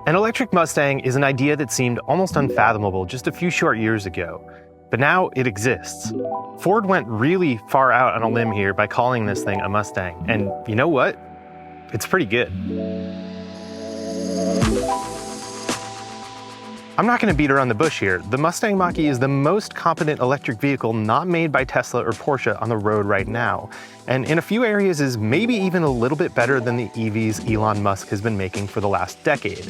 An electric Mustang is an idea that seemed almost unfathomable just a few short years ago, but now it exists. Ford went really far out on a limb here by calling this thing a Mustang, and you know what? It's pretty good. I'm not going to beat around the bush here. The Mustang Mach-E is the most competent electric vehicle not made by Tesla or Porsche on the road right now, and in a few areas is maybe even a little bit better than the EVs Elon Musk has been making for the last decade.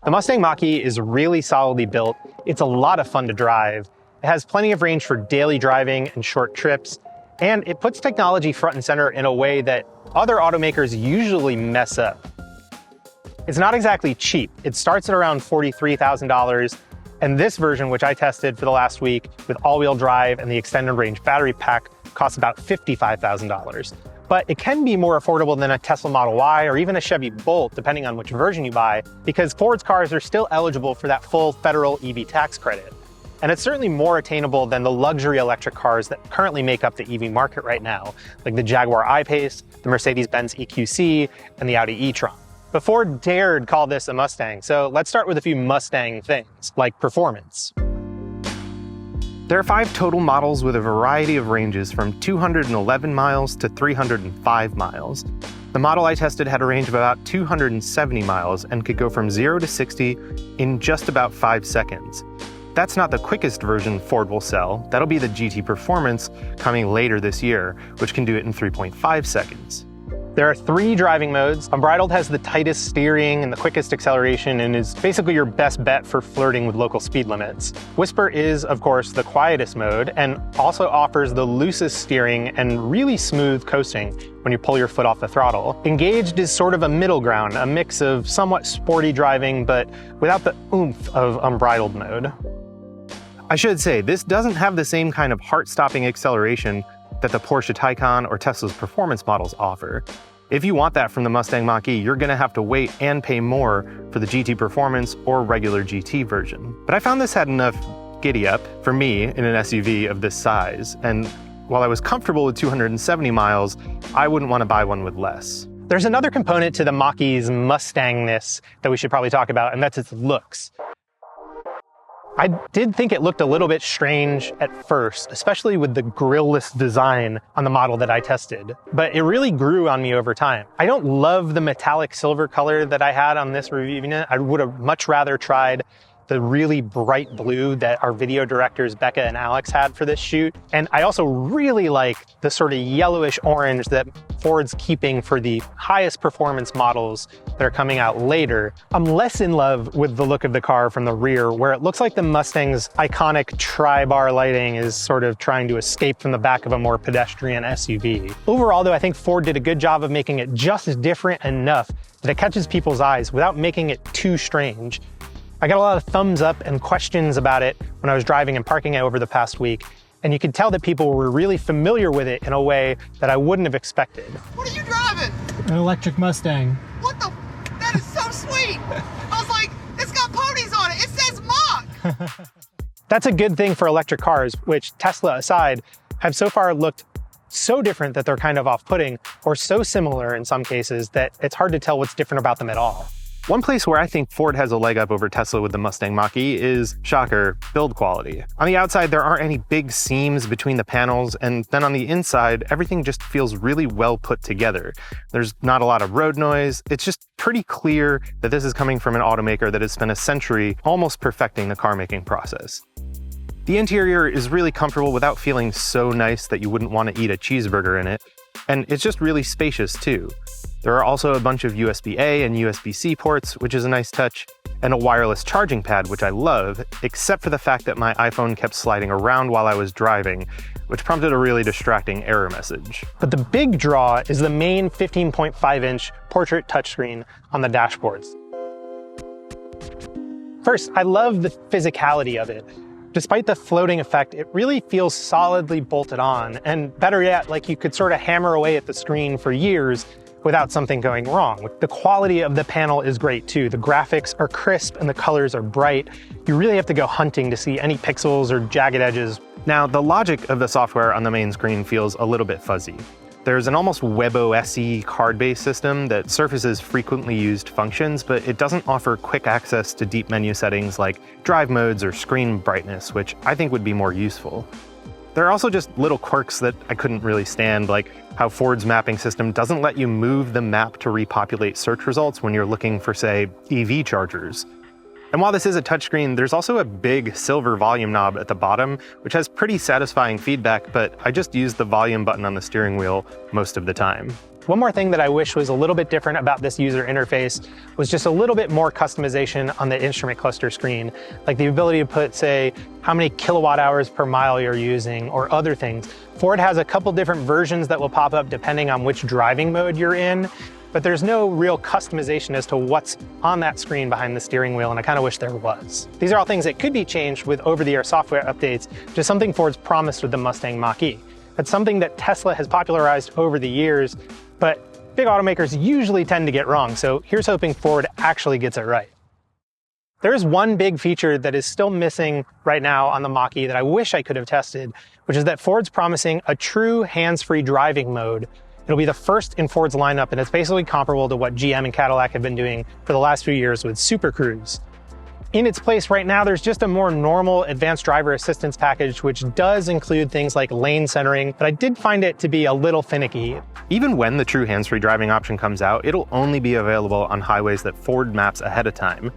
The Mustang Mach-E is really solidly built. It's a lot of fun to drive. It has plenty of range for daily driving and short trips, and it puts technology front and center in a way that other automakers usually mess up. It's not exactly cheap. It starts at around $43,000, and this version, which I tested for the last week with all-wheel drive and the extended range battery pack, costs about $55,000. But it can be more affordable than a Tesla Model Y or even a Chevy Bolt, depending on which version you buy, because Ford's cars are still eligible for that full federal EV tax credit. And it's certainly more attainable than the luxury electric cars that currently make up the EV market right now, like the Jaguar I-Pace, the Mercedes-Benz EQC, and the Audi e-tron. But Ford dared call this a Mustang, so let's start with a few Mustang things, like performance. There are 5 total models with a variety of ranges from 211 miles to 305 miles. The model I tested had a range of about 270 miles and could go from 0 to 60 in just about 5 seconds. That's not the quickest version Ford will sell. That'll be the GT Performance coming later this year, which can do it in 3.5 seconds. There are 3 driving modes. Unbridled has the tightest steering and the quickest acceleration and is basically your best bet for flirting with local speed limits. Whisper is, of course, the quietest mode and also offers the loosest steering and really smooth coasting when you pull your foot off the throttle. Engaged is sort of a middle ground, a mix of somewhat sporty driving but without the oomph of unbridled mode. I should say, this doesn't have the same kind of heart-stopping acceleration that the Porsche Taycan or Tesla's performance models offer. If you want that from the Mustang Mach-E, you're gonna have to wait and pay more for the GT Performance or regular GT version. But I found this had enough giddy-up for me in an SUV of this size, and while I was comfortable with 270 miles, I wouldn't want to buy one with less. There's another component to the Mach-E's Mustangness that we should probably talk about, and that's its looks. I did think it looked a little bit strange at first, especially with the grille-less design on the model that I tested, but it really grew on me over time. I don't love the metallic silver color that I had on this review unit. I would have much rather tried the really bright blue that our video directors Becca and Alex had for this shoot. And I also really like the sort of yellowish orange that Ford's keeping for the highest performance models that are coming out later. I'm less in love with the look of the car from the rear, where it looks like the Mustang's iconic tri-bar lighting is sort of trying to escape from the back of a more pedestrian SUV. Overall though, I think Ford did a good job of making it just different enough that it catches people's eyes without making it too strange. I got a lot of thumbs up and questions about it when I was driving and parking it over the past week, and you could tell that people were really familiar with it in a way that I wouldn't have expected. What are you driving? An electric Mustang. What the? That is so sweet. I was like, it's got ponies on it. It says Mach. That's a good thing for electric cars, which, Tesla aside, have so far looked so different that they're kind of off-putting, or so similar in some cases that it's hard to tell what's different about them at all. One place where I think Ford has a leg up over Tesla with the Mustang Mach-E is, shocker, build quality. On the outside, there aren't any big seams between the panels, and then on the inside, everything just feels really well put together. There's not a lot of road noise. It's just pretty clear that this is coming from an automaker that has spent a century almost perfecting the car making process. The interior is really comfortable without feeling so nice that you wouldn't want to eat a cheeseburger in it, and it's just really spacious too. There are also a bunch of USB-A and USB-C ports, which is a nice touch, and a wireless charging pad, which I love, except for the fact that my iPhone kept sliding around while I was driving, which prompted a really distracting error message. But the big draw is the main 15.5-inch portrait touchscreen on the dashboards. First, I love the physicality of it. Despite the floating effect, it really feels solidly bolted on, and better yet, like you could sort of hammer away at the screen for years without something going wrong. The quality of the panel is great too. The graphics are crisp and the colors are bright. You really have to go hunting to see any pixels or jagged edges Now, the logic of the software on the main screen feels a little bit fuzzy. There's an almost WebOS-y card-based system that surfaces frequently used functions, but it doesn't offer quick access to deep menu settings like drive modes or screen brightness, which I think would be more useful. There are also just little quirks that I couldn't really stand, like how Ford's mapping system doesn't let you move the map to repopulate search results when you're looking for, say, EV chargers. And while this is a touchscreen, there's also a big silver volume knob at the bottom, which has pretty satisfying feedback, but I just use the volume button on the steering wheel most of the time. One more thing that I wish was a little bit different about this user interface was just a little bit more customization on the instrument cluster screen, like the ability to put, say, how many kilowatt hours per mile you're using or other things. Ford has a couple different versions that will pop up depending on which driving mode you're in, but there's no real customization as to what's on that screen behind the steering wheel, and I kind of wish there was. These are all things that could be changed with over-the-air software updates, which is something Ford's promised with the Mustang Mach-E. That's something that Tesla has popularized over the years, but big automakers usually tend to get wrong, so here's hoping Ford actually gets it right. There is one big feature that is still missing right now on the Mach-E that I wish I could have tested, which is that Ford's promising a true hands-free driving mode. It'll be the first in Ford's lineup, and it's basically comparable to what GM and Cadillac have been doing for the last few years with Super Cruise. In its place right now, there's just a more normal advanced driver assistance package, which does include things like lane centering, but I did find it to be a little finicky. Even when the true hands-free driving option comes out, it'll only be available on highways that Ford maps ahead of time.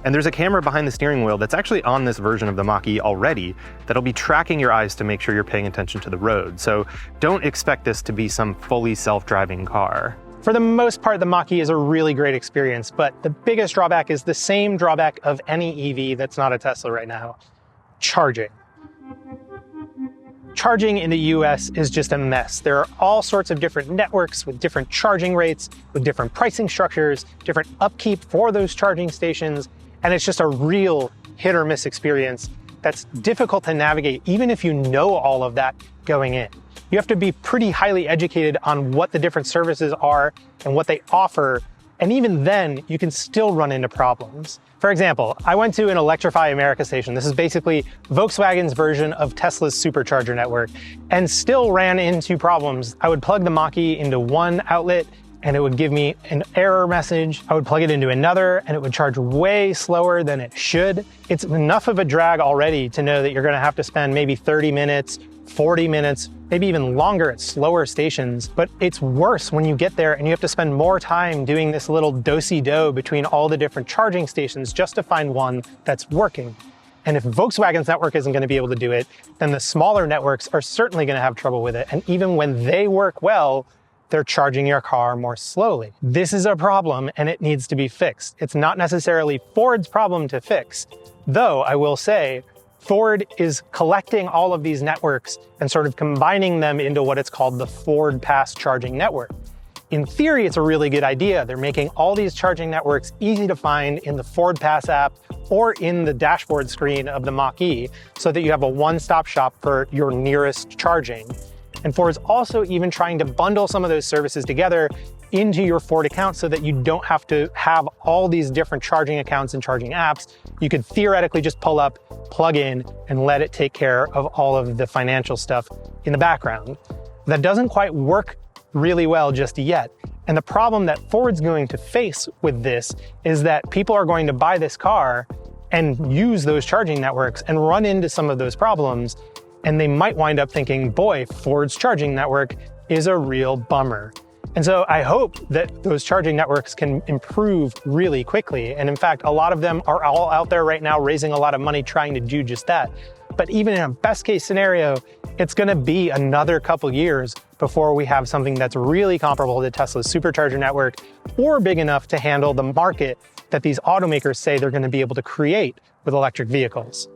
And there's a camera behind the steering wheel that's actually on this version of the Mach-E already that'll be tracking your eyes to make sure you're paying attention to the road. So don't expect this to be some fully self-driving car. For the most part, the Mach-E is a really great experience, but the biggest drawback is the same drawback of any EV that's not a Tesla right now: charging. Charging in the US is just a mess. There are all sorts of different networks with different charging rates, with different pricing structures, different upkeep for those charging stations, and it's just a real hit or miss experience that's difficult to navigate, even if you know all of that going in. You have to be pretty highly educated on what the different services are and what they offer, and even then, you can still run into problems. For example, I went to an Electrify America station. This is basically Volkswagen's version of Tesla's supercharger network, and still ran into problems. I would plug the Mach-E into one outlet, and it would give me an error message. I would plug it into another, and it would charge way slower than it should. It's enough of a drag already to know that you're gonna have to spend maybe 30 minutes, 40 minutes, maybe even longer at slower stations. But it's worse when you get there and you have to spend more time doing this little do-si-do between all the different charging stations just to find one that's working. And if Volkswagen's network isn't gonna be able to do it, then the smaller networks are certainly gonna have trouble with it. And even when they work well, they're charging your car more slowly. This is a problem and it needs to be fixed. It's not necessarily Ford's problem to fix, though I will say Ford is collecting all of these networks and sort of combining them into what it's called the Ford Pass Charging Network. In theory, it's a really good idea. They're making all these charging networks easy to find in the Ford Pass app or in the dashboard screen of the Mach-E so that you have a one-stop shop for your nearest charging. And Ford's also even trying to bundle some of those services together into your Ford account so that you don't have to have all these different charging accounts and charging apps. You could theoretically just pull up, plug in, and let it take care of all of the financial stuff in the background. That doesn't quite work really well just yet. And the problem that Ford's going to face with this is that people are going to buy this car and use those charging networks and run into some of those problems. And they might wind up thinking, boy, Ford's charging network is a real bummer. And so I hope that those charging networks can improve really quickly. And in fact, a lot of them are all out there right now raising a lot of money trying to do just that. But even in a best case scenario, it's gonna be another couple years before we have something that's really comparable to Tesla's supercharger network or big enough to handle the market that these automakers say they're gonna be able to create with electric vehicles.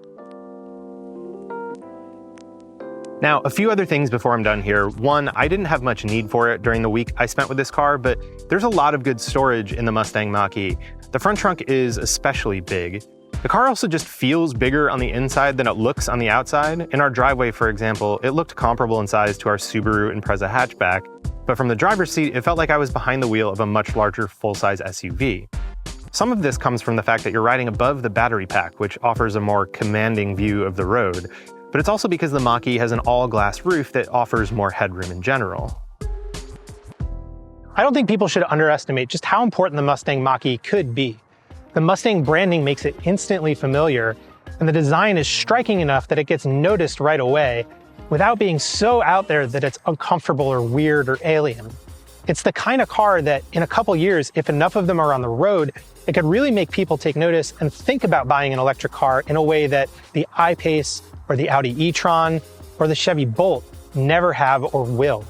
Now, a few other things before I'm done here. One, I didn't have much need for it during the week I spent with this car, but there's a lot of good storage in the Mustang Mach-E. The front trunk is especially big. The car also just feels bigger on the inside than it looks on the outside. In our driveway, for example, it looked comparable in size to our Subaru Impreza hatchback, but from the driver's seat, it felt like I was behind the wheel of a much larger full-size SUV. Some of this comes from the fact that you're riding above the battery pack, which offers a more commanding view of the road. but it's also because the Mach-E has an all-glass roof that offers more headroom in general. I don't think people should underestimate just how important the Mustang Mach-E could be. The Mustang branding makes it instantly familiar, and the design is striking enough that it gets noticed right away, without being so out there that it's uncomfortable or weird or alien. It's the kind of car that, in a couple years, if enough of them are on the road, it could really make people take notice and think about buying an electric car in a way that the I-Pace or the Audi e-tron or the Chevy Bolt never have or will.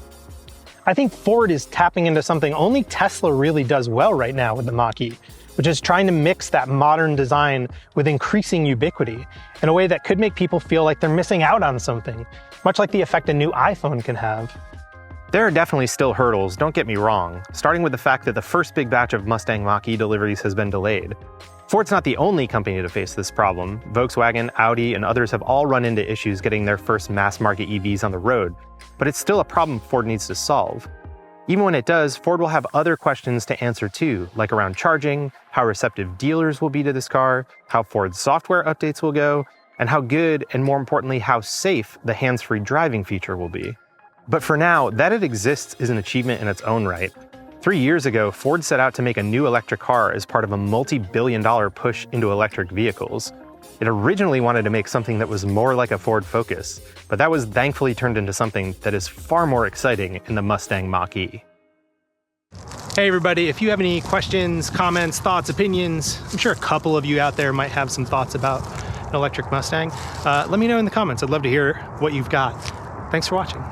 I think Ford is tapping into something only Tesla really does well right now with the Mach-E, which is trying to mix that modern design with increasing ubiquity in a way that could make people feel like they're missing out on something, much like the effect a new iPhone can have. There are definitely still hurdles, don't get me wrong, starting with the fact that the first big batch of Mustang Mach-E deliveries has been delayed. Ford's not the only company to face this problem. Volkswagen, Audi, and others have all run into issues getting their first mass-market EVs on the road, but it's still a problem Ford needs to solve. Even when it does, Ford will have other questions to answer too, like around charging, how receptive dealers will be to this car, how Ford's software updates will go, and how good, and more importantly, how safe the hands-free driving feature will be. But for now, that it exists is an achievement in its own right. 3 years ago, Ford set out to make a new electric car as part of a multi-billion-dollar push into electric vehicles. It originally wanted to make something that was more like a Ford Focus, but that was thankfully turned into something that is far more exciting in the Mustang Mach-E. Hey everybody, if you have any questions, comments, thoughts, opinions, I'm sure a couple of you out there might have some thoughts about an electric Mustang, let me know in the comments. I'd love to hear what you've got. Thanks for watching.